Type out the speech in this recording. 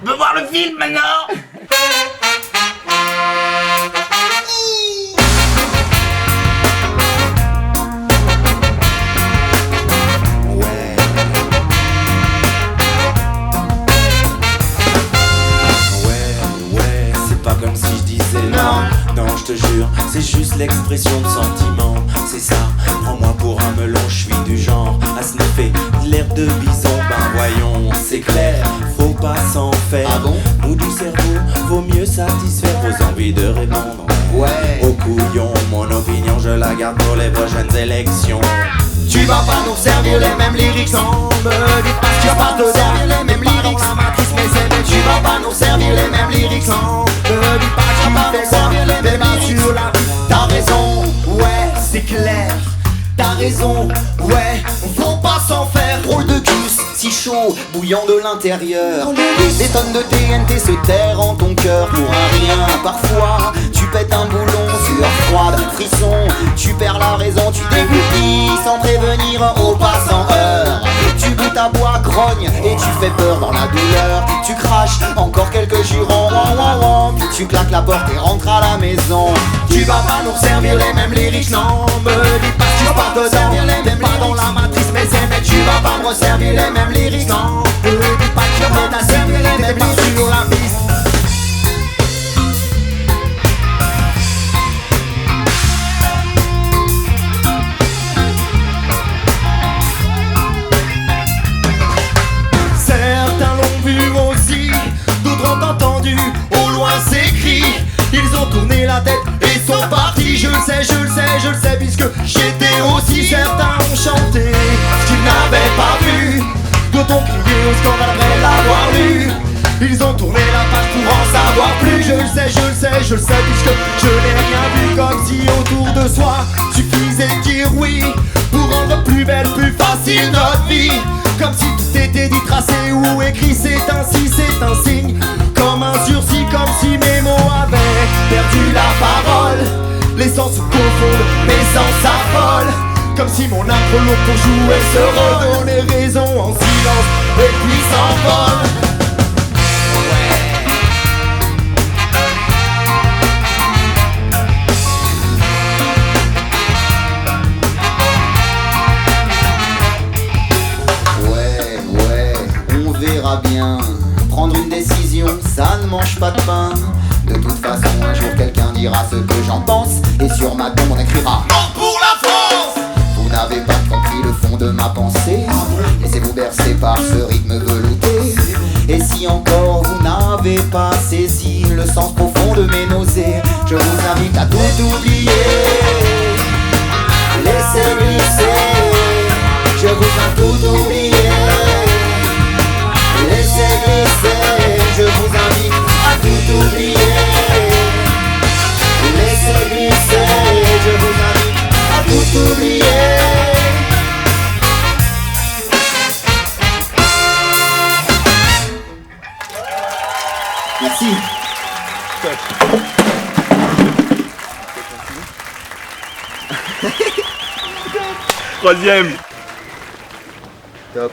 Je veux voir le film maintenant. Pas comme si je disais non, je te jure, c'est juste l'expression de sentiment. C'est ça, prends-moi pour un melon, je suis du genre à sniffer de l'herbe de bison. Ben voyons, c'est clair, faut pas s'en faire. Ah bon? Nous du cerveau, vaut mieux satisfaire vos envies de répondre. Ouais. Au couillon, mon opinion, je la garde pour les prochaines élections. Tu vas pas nous servir les mêmes lyrics, non me dis pas que tu vas pas te servir les mêmes lyrics. Tu vas pas nous servir les mêmes lyrics, non me dis pas que tu vas pas nous servir les mêmes lyrics. Sur la t'as raison, ouais, c'est clair. T'as raison, ouais, faut pas s'en faire. Drôle de cul, si chaud, bouillant de l'intérieur. Des tonnes de TNT se terrent en ton cœur pour un rien. Parfois, tu pètes un boulon, sueur froide, frisson. Tu perds la raison, tu déglutis sans prévenir au passant heure. Tu goûtes à bois, grogne et tu fais peur dans la douleur. Tu craches encore quelques jurons, puis tu claques la porte et rentres à la maison. Tu vas pas nous servir les mêmes lyrics, non me dis pas que tu vas pas te servir les mêmes lyrics. Dans la matrice mais tu vas pas me servir les mêmes lyrics, non me dis pas que tu vas pas te servir les mêmes lyrics. Sur la piste. Au loin c'est cri, ils ont tourné la tête et sont partis. Je le sais, puisque j'étais aussi. Certains ont chanté ce qu'ils n'avaient pas vu, d'autres ont crié au scandale après l'avoir lu. Ils ont tourné la page pour en savoir plus. Je le sais, puisque je n'ai rien vu. Comme si autour de soi suffisait de dire oui pour rendre plus belle, plus facile notre vie. Comme si tout était dit, tracé ou écrit. C'est ainsi, c'est un signe, comme un sursis, comme si mes mots avaient perdu la parole. Les sens se confondent, mes sens s'affolent, comme si mon impro lourd pour jouer se redonnait raison en silence et puis s'envole. Bien, prendre une décision, ça ne mange pas de pain. De toute façon, un jour quelqu'un dira ce que j'en pense, et sur ma tombe on écrira non pour la France. Vous n'avez pas compris le fond de ma pensée, laissez-vous bercer par ce rythme velouté. Et si encore vous n'avez pas saisi le sens profond de mes nausées, je vous invite à tout oublier, laissez glisser. Je vous invite à tout oublier, laissez glisser, je vous invite à tout oublier. Laissez glisser, je vous invite à tout oublier. Merci. Troisième. Top.